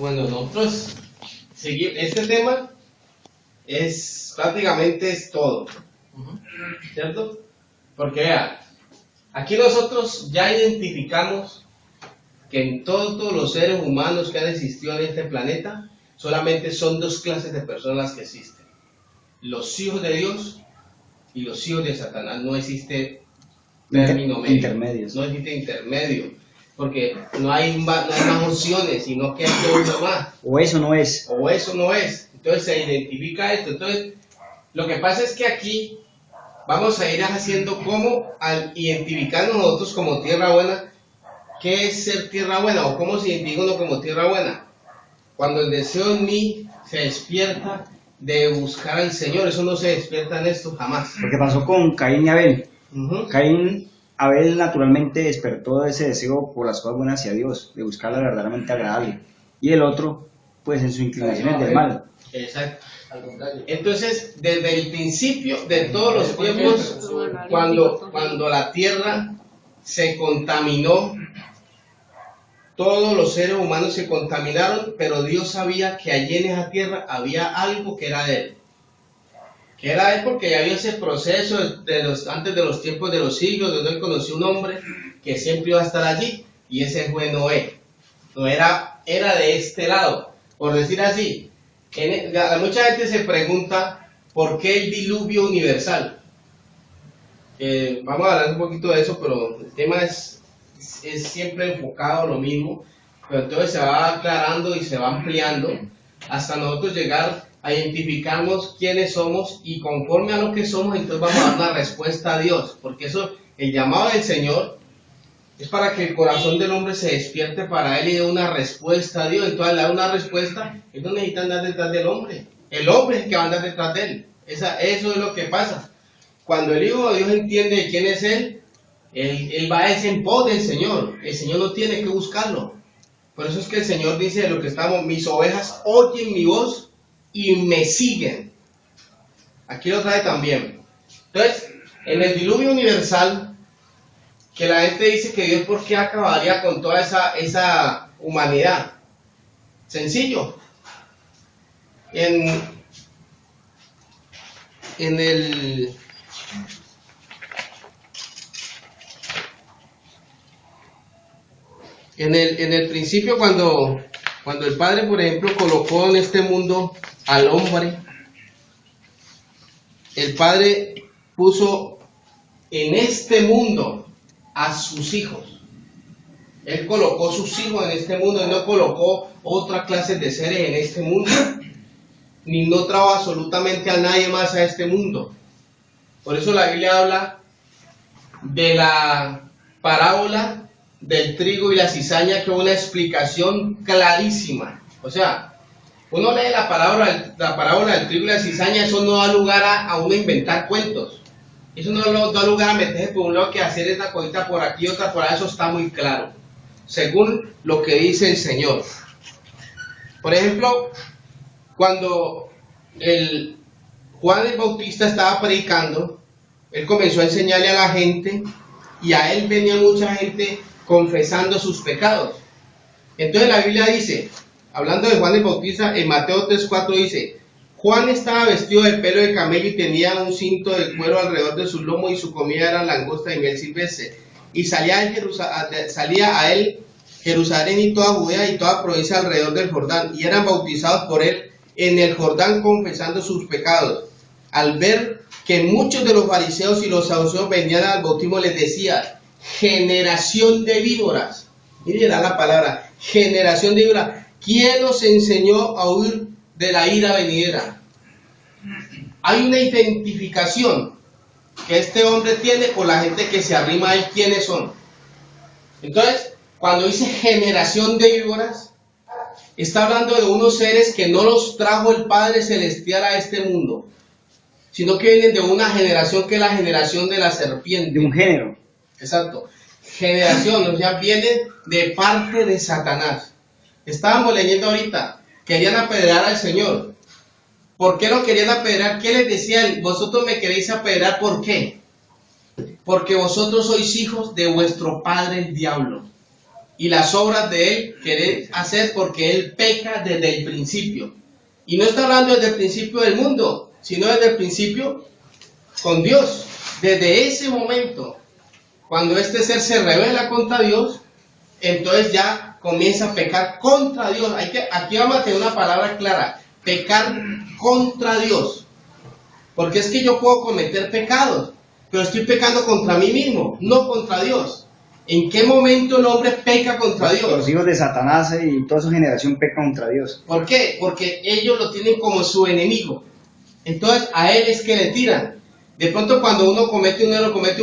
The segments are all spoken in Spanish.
Bueno, nosotros seguimos, este tema es prácticamente es todo, ¿cierto? Porque vea, aquí nosotros ya identificamos que en todos los seres humanos que han existido en este planeta, solamente son dos clases de personas que existen: los hijos de Dios y los hijos de Satanás. No existe término medio, intermedios. no existe intermedio, porque no hay más opciones, sino que hay uno más. O eso no es. O eso no es. Entonces se identifica esto. Entonces, lo que pasa es que aquí vamos a ir haciendo como al identificarnos nosotros como tierra buena. ¿Qué es ser tierra buena? ¿O cómo se identifica uno como tierra buena? Cuando el deseo en mí se despierta de buscar al Señor. Eso no se despierta en esto jamás. Lo que pasó con Caín y Abel. Caín, Abel naturalmente despertó ese deseo por las cosas buenas hacia Dios, de buscar la verdaderamente agradable. Y el otro, pues en su inclinación es del mal. Exacto. Entonces, desde el principio de todos los tiempos, cuando la tierra se contaminó, todos los seres humanos se contaminaron, pero Dios sabía que allí en esa tierra había algo que era de Él. Que era de Él porque ya había ese proceso antes de los tiempos de los siglos, donde Él conoció un hombre que siempre iba a estar allí, y ese fue Noé. Noé era de este lado, por decir así. Mucha gente se pregunta por qué el diluvio universal. Vamos a hablar un poquito de eso, pero el tema es siempre enfocado a lo mismo, pero entonces se va aclarando y se va ampliando hasta nosotros llegar a identificarnos quiénes somos, y conforme a lo que somos, entonces vamos a dar una respuesta a Dios, porque eso, el llamado del Señor es para que el corazón del hombre se despierte para Él y dé una respuesta a Dios. Entonces, al dar una respuesta, Él no necesita andar detrás del hombre. El hombre es el que va a andar detrás de Él. Eso es lo que pasa. Cuando el Hijo de Dios entiende quién es Él va a ese en pos del Señor. El Señor no tiene que buscarlo. Por eso es que el Señor dice de lo que estamos: mis ovejas oyen mi voz y me siguen. Aquí lo trae también. Entonces, en el diluvio universal, que la gente dice que Dios por qué acabaría con toda esa humanidad. Sencillo. En el principio, cuando el Padre, por ejemplo, colocó en este mundo al hombre, el Padre puso en este mundo a sus hijos. Él colocó sus hijos en este mundo. Él no colocó otra clase de seres en este mundo, ni no trajo absolutamente a nadie más a este mundo. Por eso la Biblia habla de la parábola del trigo y la cizaña, que es una explicación clarísima. O sea, uno lee la parábola del trigo y la cizaña, eso no da lugar a uno inventar cuentos. Eso no da lugar a meterse por un lado, que hacer esta cosita por aquí, otra por allá. Eso está muy claro, según lo que dice el Señor. Por ejemplo, cuando Juan el Bautista estaba predicando, él comenzó a enseñarle a la gente, y a él venía mucha gente confesando sus pecados. Entonces la Biblia dice, hablando de Juan el Bautista, en Mateo 3:4 dice: Juan estaba vestido de pelo de camello y tenía un cinto de cuero alrededor de su lomo, y su comida era langosta y miel silvestre. Y salía a él Jerusalén y toda Judea y toda provincia alrededor del Jordán, y eran bautizados por él en el Jordán, confesando sus pecados. Al ver que muchos de los fariseos y los saduceos venían al bautismo, les decía: generación de víboras. Miren la palabra, generación de víboras. ¿Quién os enseñó a huir de la ira venidera? Hay una identificación que este hombre tiene por la gente que se arrima a él, quiénes son. Entonces, cuando dice generación de víboras, está hablando de unos seres que no los trajo el Padre Celestial a este mundo, sino que vienen de una generación que es la generación de la serpiente. De un género. Exacto. Generación, o sea, vienen de parte de Satanás. Estábamos leyendo ahorita, querían apedrear al Señor. ¿Por qué lo querían apedrear? ¿Qué les decían? Vosotros me queréis apedrear, ¿por qué? Porque vosotros sois hijos de vuestro padre el diablo, y las obras de él querer hacer porque él peca desde el principio. Y no está hablando desde el principio del mundo, sino desde el principio con Dios. Desde ese momento, cuando este ser se rebela contra Dios, entonces ya comienza a pecar contra Dios. Aquí vamos a tener una palabra clara: pecar contra Dios. Porque es que yo puedo cometer pecados, pero estoy pecando contra mí mismo, no contra Dios. ¿En qué momento el hombre peca contra Dios? Los hijos de Satanás y toda su generación pecan contra Dios. ¿Por qué? Porque ellos lo tienen como su enemigo. Entonces a él es que le tiran. De pronto cuando uno comete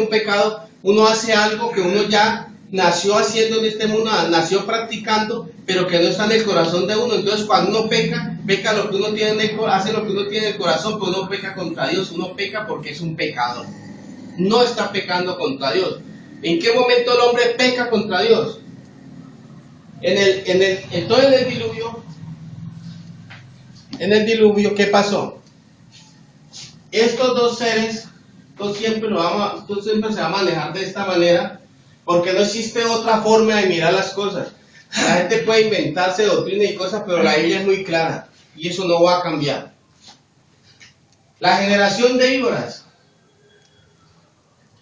un pecado, uno hace algo que uno ya nació haciendo en este mundo, nació practicando, pero que no está en el corazón de uno. Entonces cuando uno peca lo que uno tiene en el corazón, hace lo que uno tiene en el corazón, pues uno peca contra Dios. Uno peca porque es un pecador. No está pecando contra Dios. ¿En qué momento el hombre peca contra Dios? Entonces en el diluvio, ¿qué pasó? Estos dos seres, tú siempre se va a manejar de esta manera, porque no existe otra forma de mirar las cosas. La gente puede inventarse doctrina y cosas, pero la Biblia es muy clara, y eso no va a cambiar. La generación de víboras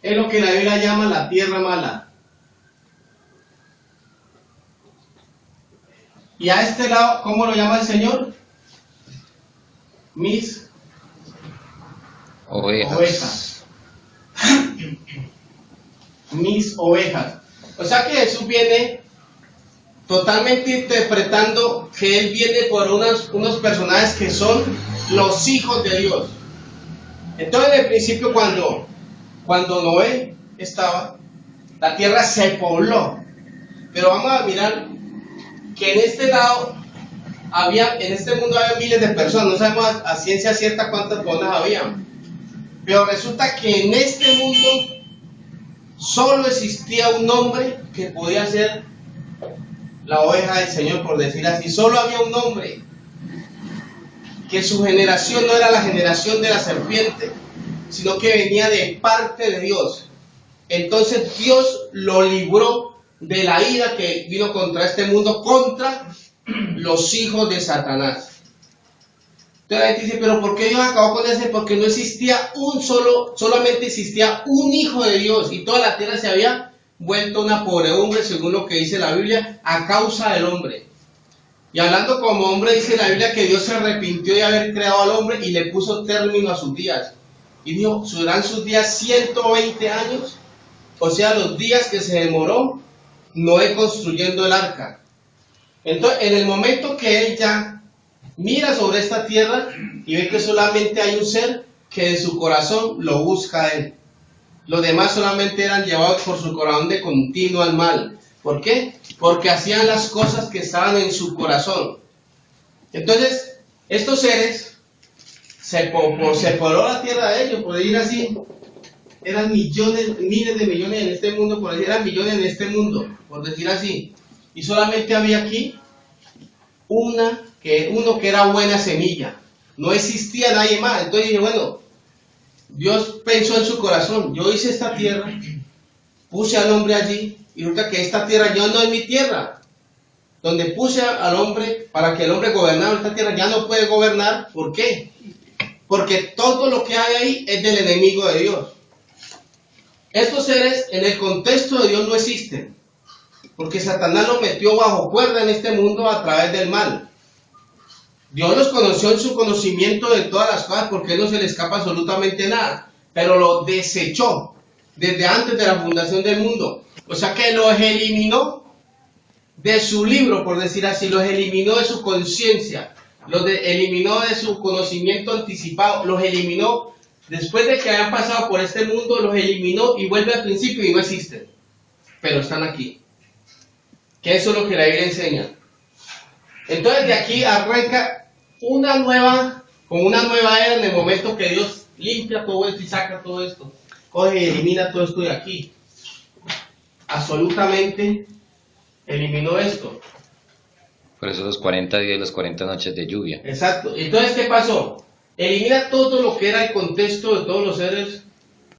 es lo que la Biblia llama la tierra mala. Y a este lado, ¿cómo lo llama el Señor? Mis ovejas. Mis ovejas. O sea que Jesús viene totalmente interpretando que Él viene por unos personajes que son los hijos de Dios. Entonces en el principio cuando Noé estaba, la tierra se pobló. Pero vamos a mirar que en este lado en este mundo había miles de personas. No sabemos a ciencia cierta cuántas personas había. Pero resulta que en este mundo solo existía un hombre que podía ser la oveja del Señor, por decir así. Solo había un hombre, que su generación no era la generación de la serpiente, sino que venía de parte de Dios. Entonces Dios lo libró de la ira que vino contra este mundo, contra los hijos de Satanás. Entonces la gente dice, pero ¿por qué Dios acabó con ese? Porque no existía solamente existía un hijo de Dios, y toda la tierra se había vuelto una podredumbre, según lo que dice la Biblia, a causa del hombre. Y hablando como hombre, dice la Biblia que Dios se arrepintió de haber creado al hombre y le puso término a sus días. Y dijo, serán sus días 120 años, o sea, los días que se demoró Noé construyendo el arca. Entonces, en el momento que él ya mira sobre esta tierra y ve que solamente hay un ser que de su corazón lo busca a él. Los demás solamente eran llevados por su corazón de continuo al mal. ¿Por qué? Porque hacían las cosas que estaban en su corazón. Entonces, estos seres se pobló la tierra de ellos, por decir así. Eran millones, miles de millones en este mundo, por decir, eran millones en este mundo, por decir así. Y solamente había aquí uno que era buena semilla. No existía nadie más. Entonces dije, bueno, Dios pensó en su corazón. Yo hice esta tierra, puse al hombre allí, y resulta que esta tierra ya no es mi tierra. Donde puse al hombre para que el hombre gobernara esta tierra, ya no puede gobernar. ¿Por qué? Porque todo lo que hay ahí es del enemigo de Dios. Estos seres en el contexto de Dios no existen, porque Satanás los metió bajo cuerda en este mundo a través del mal. Dios los conoció en su conocimiento de todas las cosas, porque Él no se le escapa absolutamente nada, pero los desechó desde antes de la fundación del mundo. O sea que los eliminó de su libro, por decir así, los eliminó de su conciencia, eliminó de su conocimiento anticipado, los eliminó después de que hayan pasado por este mundo, los eliminó y vuelve al principio y no existen, pero están aquí. Que eso es lo que la Biblia enseña. Entonces de aquí arranca una nueva era en el momento que Dios limpia todo esto y saca todo esto, coge y elimina todo esto de aquí. Absolutamente eliminó esto. Por eso los 40 días y las 40 noches de lluvia. Exacto. Entonces, ¿qué pasó? Elimina todo lo que era el contexto de todos los seres